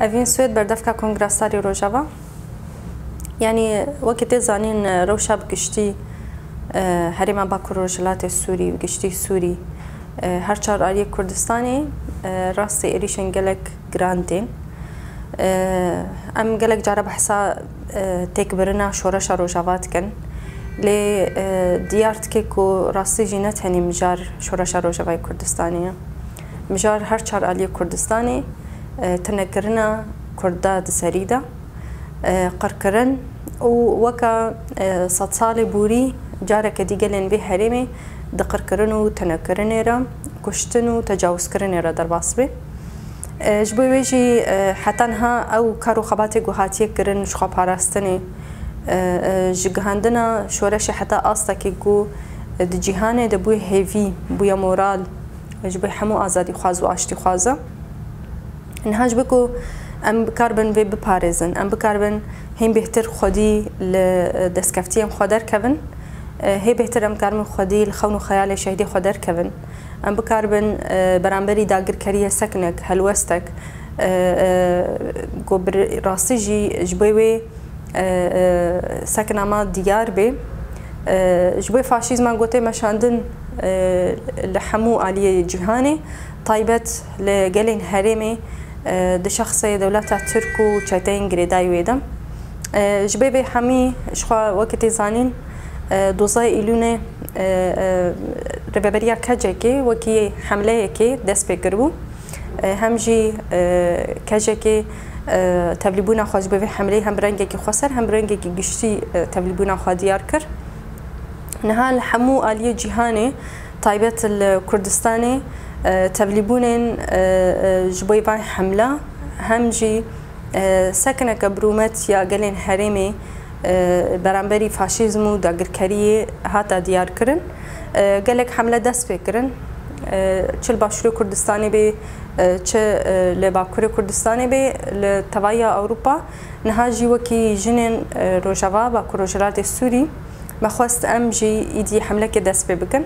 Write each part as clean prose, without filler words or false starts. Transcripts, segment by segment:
ئەڤین سوێت بەردەفکە کۆنگراساری ڕۆژاوا یعنی وەکی تێزانین ڕەوشە بگشتی هەرێما باکوور ڕۆژهەڵاتی سووری گشتی سووری هەر چار ئالیە کوردستانی ڕاستی ئێریشن gelek giran tên ئەم gelek جارە بەحسا تێکبرنا شۆرەشە ڕۆژاوا dikin lê diyar dike ku rastî jî ne tenê mijar şoreşa Rojavayê Kurdistanê ye mijar her çar aliyê Kurdistanê tinekirina Kurda di serî de qirkirin û weka sed salê borî careke dî gelên vê herêmê di qirkirin û tinekirinê re kuştin û tecawuzkirinê re derbas be ji bo wê jî heta niha ew kar û xebatê ku hatiye kirin ji xwe parastinê ji gihandina şoreşê heta astekê ku di cîhanê de bûye hêvî bûye moral ji bo hemû azadîxwaz û aştîxwaz e niha ji bo ku em bikarbin vê biparêzin em bikarbin hên bêhtir xwedî li destkeftiyên xwe derkevin hê bêhtir em dikarbin xwedî li xewn û xeyalê şehîdê xwe derkevin em bikarbin beramberî dagirkeriya sekinek helwestek ku bi rastî jî ji bo wê sekinama diyar bê ji bo faşîzman gotê meşandin li hemû aliyê cîhanê taybet li gelên herêmê di şexsê dewleta Tirk û çeteyên girêdayî wê de ji bo vê hemî ji xwe wekî tê zanîn dozayê îlûnê rêveberiya kecekê wekî hemleyekê dest pê kiribû hem jî kecekê tevlîbûna xwe ji bo vê hemleyê hem bi rengekî xweser hem bi rengekî giştî tevlîbûna xwe diyar kir niha li hemû aliyê cîhanê taybet li Kurdistanê tevlîbûnên ji bo van hemla hem jî sekineke birûmet ya gelên herêmê beramberî faşîzm û dagirkeriyê hata diyar kirin gelek hemle dest pê kirin çi li Başûrê Kurdistanê bê çi li Bakurê Kurdistanê bê li tevaya Ewropa niha jî wekî jinên Rojava Bakur Rojhilatê Sûrî me xwest em jî îdî hemlekê dest pê bikin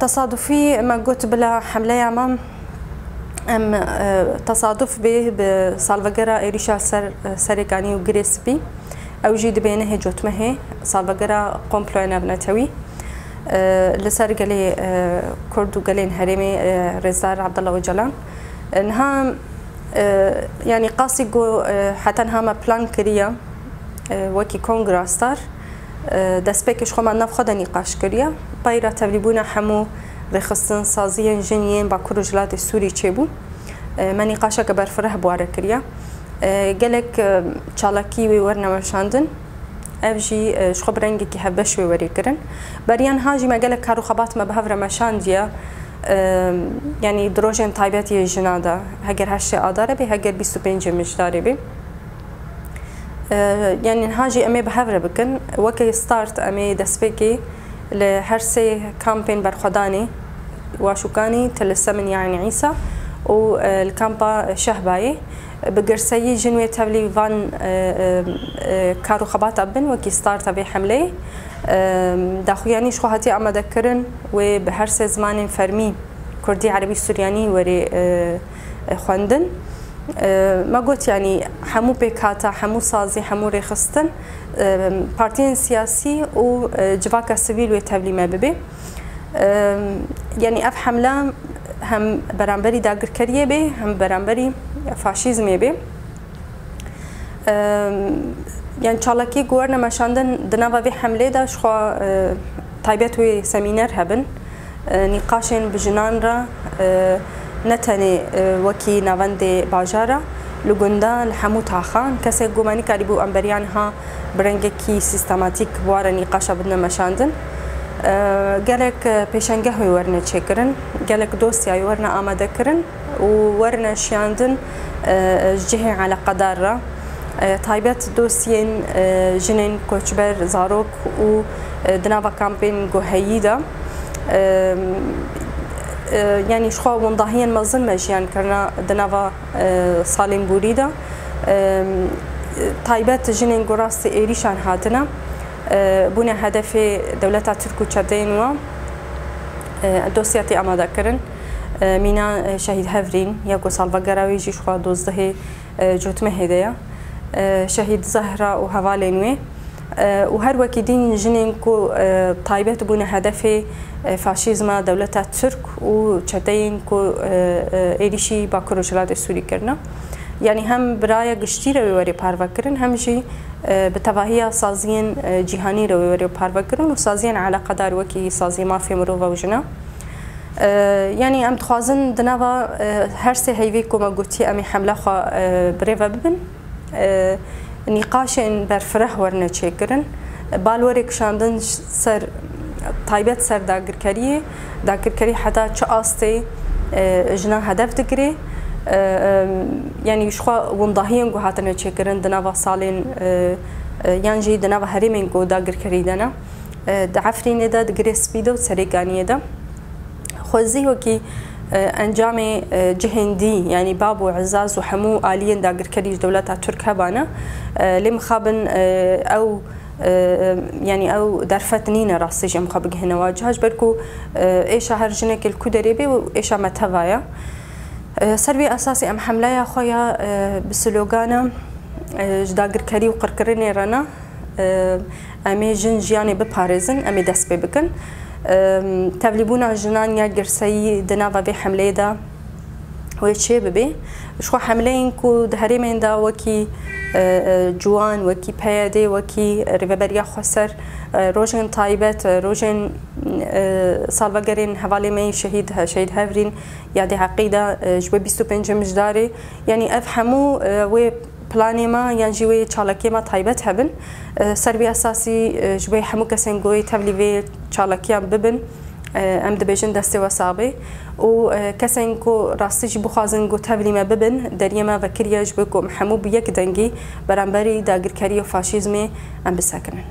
tesadufî me got bila hemleya me em tesaduf bê bi salvegera êrişa serêkanî û girê spî ew jî dibêne hê cotmehê salvegera komploya navnetewî li ser gelê Kurd û gelên herêmê Rêzdar Abdullah Öcalan niha yanî qasî got heta niha me plan kiriye wekî kongrastar destpêkê ji xwe me nav xwe de nîqaş kiriye payra tevlîbûna hemû rêxistin saziyên jiniyên Bakur Rojhilatê Sûrî çêbû me nîqaşeke berfireh bware kiriye gelek çalakî wê werneweşandin ev jî ji xwe bi rengekî hevbeş wê werê kirin beriyan ha jî me gelek kar û xebat me bi hev re meşandiye yanî di rojên taybetiyê jina de heger heştê adar e bê heger 25 mijdarê bê yanî niha jî em ê bi hev re bikin wekî start em ê destpêkê li her sê kampên berxwedanê Waxûkanî Til Semên Yanî Îsa û li kampa Şehbayê bi girseyî jin wê tevlî van kar û xebata bin wekî starta vê hemleyê daxuyanî ji xwe hatiye amadekirin wê bi her sê zimanên fermî Kurdî Erebî Suryanî werê xwendin me got yanî hemû pêkhata hemû sazî hemû rêxistin partiyên siyasî û civaka sivîl wê tevlî me bibe yanî ev hemla hem beramberî dagirkeriyê bê hem beramberî faşîzmê bê yani çalakî ku wernemeşandin di nava vê hemlê de ji xwe taybet wê semîner hebin nîqaşên bi jinan re ne tenê wekî navendê bajara li gunda li hemû taxan kesek gomanî karîbû em beriya niha bi rengekî sîstematîk ware nîqaşa bidine meşandin gelek pêşengeh wê werne çêkirin gelek dosyayê werne amadekirin û werne şiyandin ji cihê eleqedar re taybet dosyên jinên koçber zarok û di nava kampên guheyî de yanî ji xwe wendahiyên mezin me jiyan kirina di nava salên borî de taybet jinên ku rastî êrîşan hatine bûne hedefê dewleta Tirk û çeteyên we dosyatê amade kirin مینا شهید هفرین یا کو سالڤەگەراوی جیش خوا 12 جوتمە هێدەیە شهید زهرا و هەوالێنوێ و هەر وەکی دین ژنێن کو تایبەت بوونە هەدەفێ فاشیزما دەولەتە تورک و چەتەین کو ئێریشی باکوور و وڵاتی سووری کردنە یعنی هەم برایە گشتی رەوێ وەرێ پارڤەکردن هەمژی بە تەواهیە سازیên جیهانی رەوێ وەرێ پارڤەکردن و سازیên عەلاقەدار وەکی سازی مافیە مرۆڤ و ژنە يعني ام تخوازن دناوا هر سه هيوي كوما قوتي امي حمله خو بريفا ببن نقاش ان برفره ورنه چيكرن بالورك شاندن سر طيبت سر داگركري حتى چ استي جنا هدف دگري يعني شخوا ومضاهين جو هاتن چيكرن دناوا سالين يانجي دناوا هريمن جو داگركري دنا دعفرين دا دگري سبيدو سريگانيه دا خوزي وكي انجام جهندي يعني باب وعزاز وحمو آليا داگر كريج دولتها ترك هبانا لمخابن او يعني او درفتنين راسي جم خابق هنا واجهاج بركو ايشا هرجنك الكودريبي وايشا متهوايا سربي اساسي ام حملايا خويا بسلوغانا داگر كري وقركرني رنا امي جن جياني بباريزن امي دس ببكن تبلیبونا جنان یا گرسایی دناوا به حمله دا و چه ببی شو حمله این کو دهری من دا وکی جوان وکی پیاده وکی ریبریا خسر روزن طایبت روزن سالڤەگەرên هەواڵێ me شهید هەڤرین یادی عقیده جبه 25 مجداری یعنی اف همو و پلانی ما یان جوی چالاکی ما طایبت هبن سربی اساسی جوی همو کسین گوی تبلیغ چالاکیان ببن ام دبیجن دسته وسابه و کسین کو راستی جبو خازن گو تبلیغ ببن دریما و کریه جبو کو همو بیک دنگی برانبری داگرکاری و فاشیزمی ام بسکنن